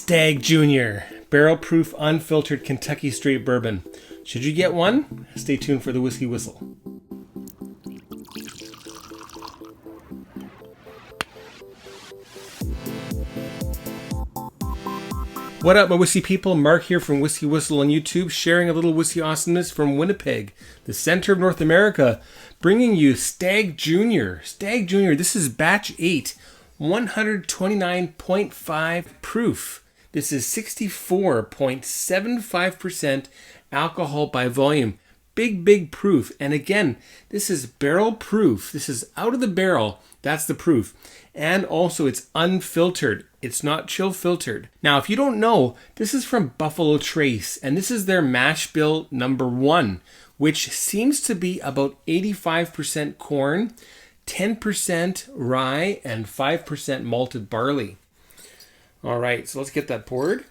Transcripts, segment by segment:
Stagg Jr. Barrel Proof Unfiltered Kentucky Straight Bourbon. Should you get one? Stay tuned for the Whiskey Whistle. What up, my whiskey people? Mark here from Whiskey Whistle on YouTube, sharing a little whiskey awesomeness from Winnipeg, the center of North America, bringing you Stagg Jr. Stagg Jr. This is batch 8, 129.5 proof. This is 64.75% alcohol by volume. Big proof. And again, this is barrel proof. This is out of the barrel. That's the proof. And also it's unfiltered. It's not chill filtered. Now, if you don't know, this is from Buffalo Trace, and this is their mash bill number 1, which seems to be about 85% corn, 10% rye, and 5% malted barley. All right, so let's get that poured.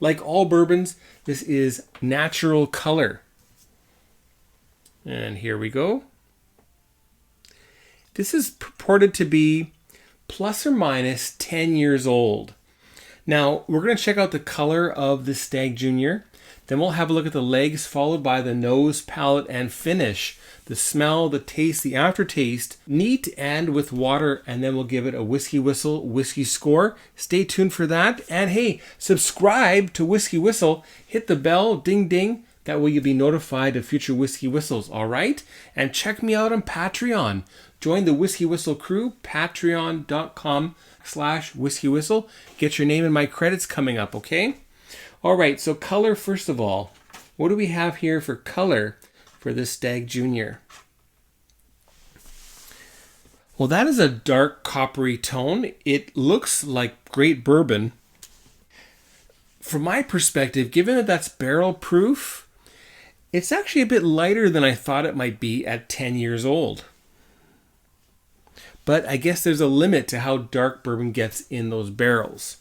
Like all bourbons, this is natural color. And here we go. This is purported to be plus or minus 10 years old. Now, we're going to check out the color of the Stagg Jr. Then we'll have a look at the legs, followed by the nose, palate, and finish. The smell, the taste, the aftertaste, neat and with water, and then we'll give it a Whiskey Whistle whiskey score. Stay tuned for that. And hey, subscribe to Whiskey Whistle. Hit the bell, ding ding. That way you'll be notified of future Whiskey Whistles, all right? And check me out on Patreon. Join the Whiskey Whistle crew, patreon.com/whiskey-whistle. Get your name in my credits coming up, okay? All right, so color first of all. What do we have here for color for this Stagg Jr.? Well, that is a dark coppery tone. It looks like great bourbon. From my perspective, given that that's barrel proof, it's actually a bit lighter than I thought it might be at 10 years old. But I guess there's a limit to how dark bourbon gets in those barrels.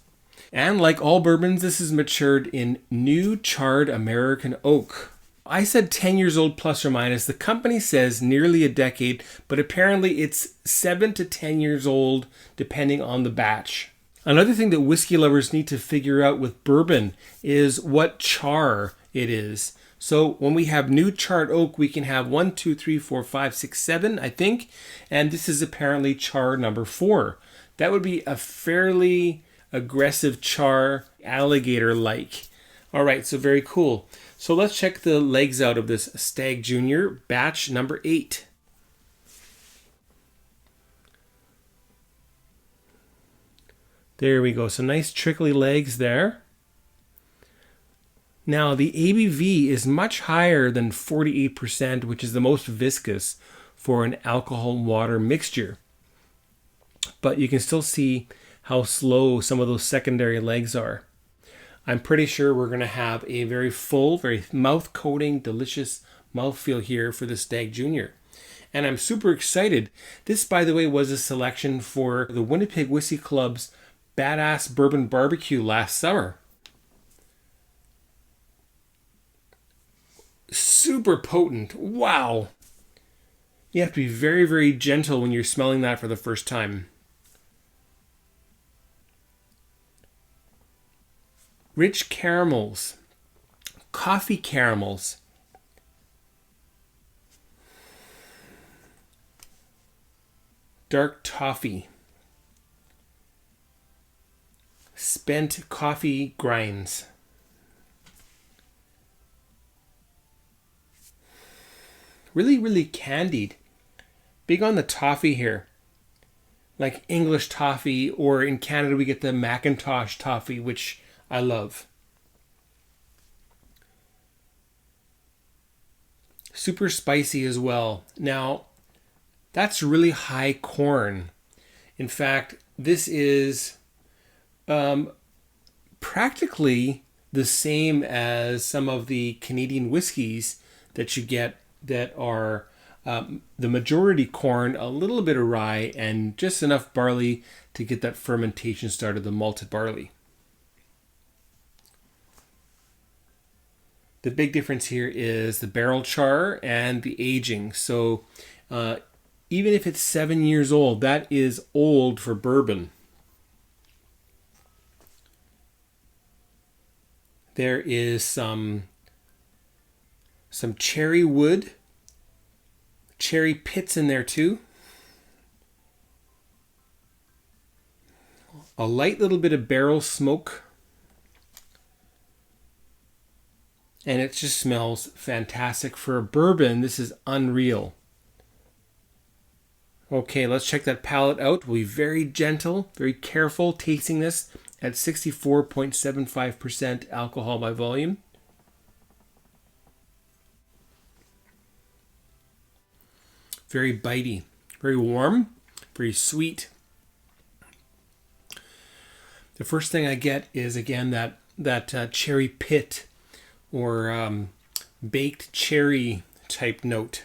And like all bourbons, this is matured in new charred American oak. I said 10 years old plus or minus. The company says nearly a decade, but apparently it's 7 to 10 years old depending on the batch. Another thing that whiskey lovers need to figure out with bourbon is what char it is. So when we have new charred oak, we can have 1, 2, 3, 4, 5, 6, 7, I think. And this is apparently char number 4. That would be a fairly aggressive char, alligator-like. All right, so very cool. So let's check the legs out of this Stagg Jr. batch number 8. There we go. So nice trickly legs there. Now the ABV is much higher than 48%, which is the most viscous for an alcohol and water mixture. But you can still see how slow some of those secondary legs are. I'm pretty sure we're going to have a very full, very mouth-coating, delicious mouthfeel here for the Stagg Jr. And I'm super excited. This, by the way, was a selection for the Winnipeg Whiskey Club's Badass Bourbon Barbecue last summer. Super potent. Wow. You have to be very gentle when you're smelling that for the first time. Rich caramels. Coffee caramels. Dark toffee. Spent coffee grinds. Really candied. Big on the toffee here. Like English toffee, or in Canada we get the Macintosh toffee, which I love. Super spicy as well. Now, that's really high corn. In fact, this is practically the same as some of the Canadian whiskeys that you get that are the majority corn, a little bit of rye, and just enough barley to get that fermentation started, the malted barley. The big difference here is the barrel char and the aging. So even if it's 7 years old, that is old for bourbon. There is some cherry wood, cherry pits in there too. A light little bit of barrel smoke. And it just smells fantastic. For a bourbon, this is unreal. Okay, let's check that palate out. We'll be very gentle, very careful tasting this at 64.75% alcohol by volume. Very bitey, very warm, very sweet. The first thing I get is, again, that cherry pit or baked cherry type note.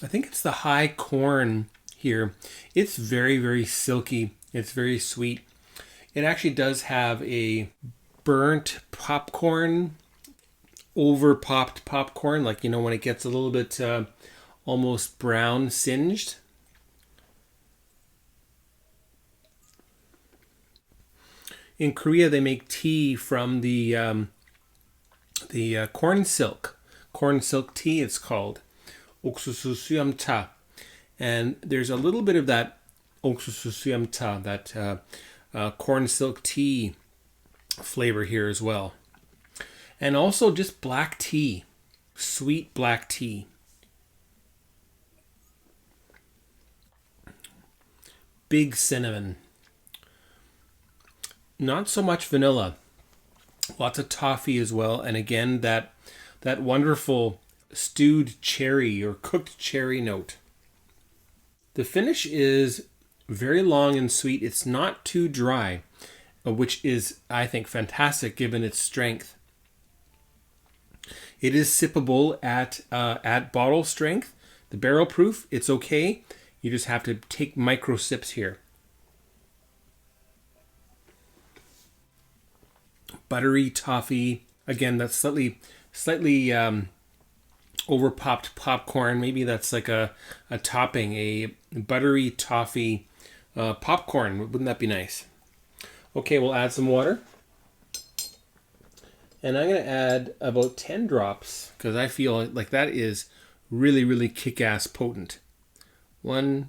I think it's the high corn here. It's very, very silky. It's very sweet. It actually does have a burnt popcorn, over popped popcorn, like, you know, when it gets a little bit almost brown singed. In Korea, they make tea from the corn silk tea, it's called. 옥수수 수염차. And there's a little bit of that 옥수수 수염차, that corn silk tea flavor here as well. And also just black tea, sweet black tea. Big cinnamon. Not so much vanilla. Lots of toffee as well. And again, that wonderful stewed cherry or cooked cherry note. The finish is very long and sweet. It's not too dry, which is, I think, fantastic given its strength. It is sippable at bottle strength. The barrel proof, it's okay. You just have to take micro sips here. Buttery toffee. Again, that's slightly over popped popcorn. Maybe that's like a topping, a buttery toffee popcorn. Wouldn't that be nice? Okay, we'll add some water. And I'm going to add about 10 drops because I feel like that is really, really kick-ass potent. 1.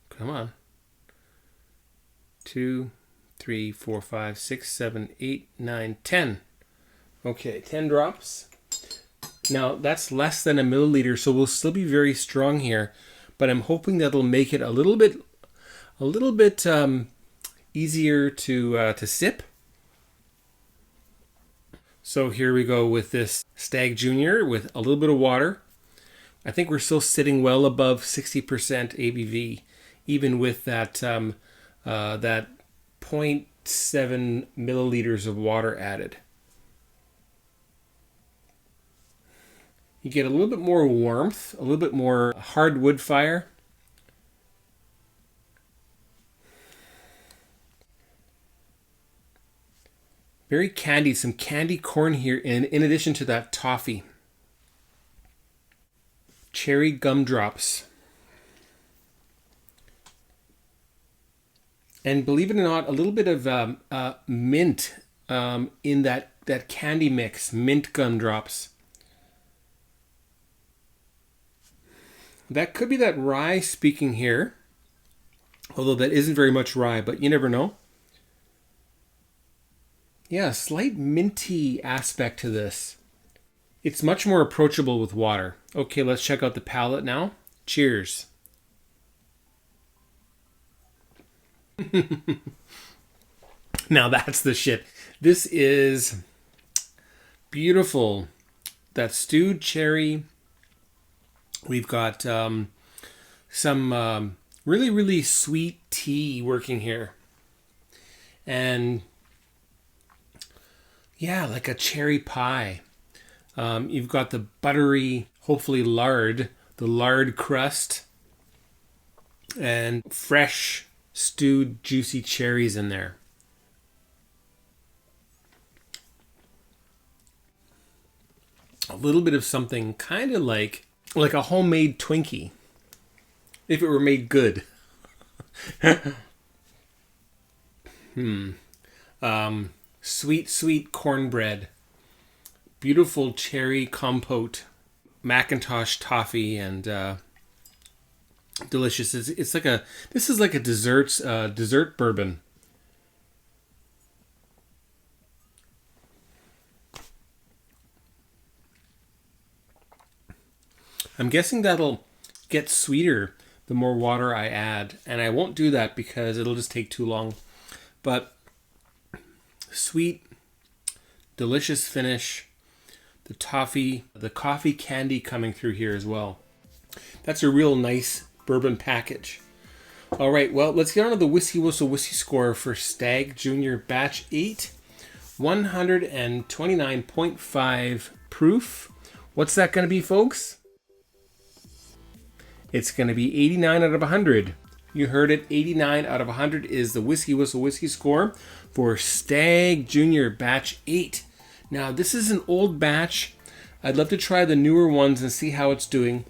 Come on. 2, 3, 4, 5, 6, 7, 8, 9, 10. Okay, 10 drops. Now, that's less than a milliliter, so we'll still be very strong here, but I'm hoping that'll make it a little bit easier to sip. So here we go with this Stagg Jr with a little bit of water. I think we're still sitting well above 60% ABV, even with that 0.7 milliliters of water added. You get a little bit more warmth, a little bit more hardwood fire. Very candy, some candy corn here in addition to that toffee. Cherry gumdrops. And believe it or not, a little bit of mint in that candy mix, mint gumdrops. That could be that rye speaking here, although that isn't very much rye, but you never know. Yeah, a slight minty aspect to this. It's much more approachable with water. Okay, let's check out the palate now. Cheers. Now that's the shit. This is beautiful. That stewed cherry. We've got some really, really sweet tea working here. And yeah, like a cherry pie. You've got the buttery, hopefully lard, the lard crust, and fresh stewed juicy cherries in there. A little bit of something kind of like a homemade Twinkie. if it were made good. Sweet, sweet cornbread. Beautiful cherry compote. Macintosh toffee and delicious. It's like this is like a dessert bourbon. I'm guessing that'll get sweeter the more water I add, and I won't do that because it'll just take too long. But sweet, delicious finish. The toffee, the coffee candy coming through here as well. That's a real nice bourbon package. All right, well, let's get on to the WhiskyWhistle Whiskey Score for Stagg Jr Batch 8. 129.5 proof. What's that going to be, folks? It's going to be 89 out of 100. You heard it, 89 out of 100 is the WhiskyWhistle Whiskey Score for Stagg Jr Batch 8. Now, this is an old batch. I'd love to try the newer ones and see how it's doing.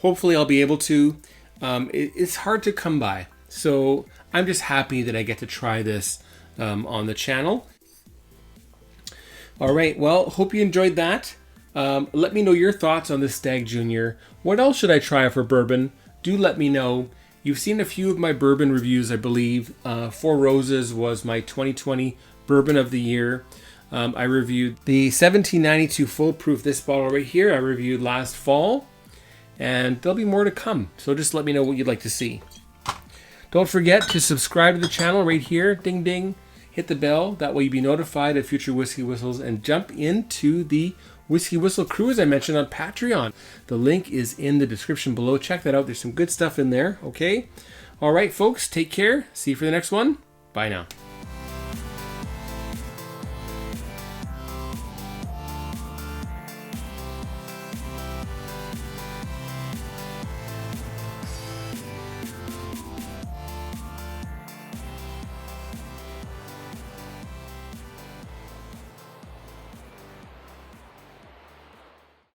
Hopefully, I'll be able to. It's hard to come by. So, I'm just happy that I get to try this on the channel. All right, well, hope you enjoyed that. Let me know your thoughts on this Stagg Jr. What else should I try for bourbon? Do let me know. You've seen a few of my bourbon reviews, I believe. Four Roses was my 2020 Bourbon of the Year. I reviewed the 1792 Full Proof, this bottle right here. I reviewed last fall, and there'll be more to come. So just let me know what you'd like to see. Don't forget to subscribe to the channel right here. Ding, ding. Hit the bell. That way you'll be notified of future Whiskey Whistles, and jump into the Whiskey Whistle crew, as I mentioned, on Patreon. The link is in the description below. Check that out. There's some good stuff in there, okay? All right, folks, take care. See you for the next one. Bye now.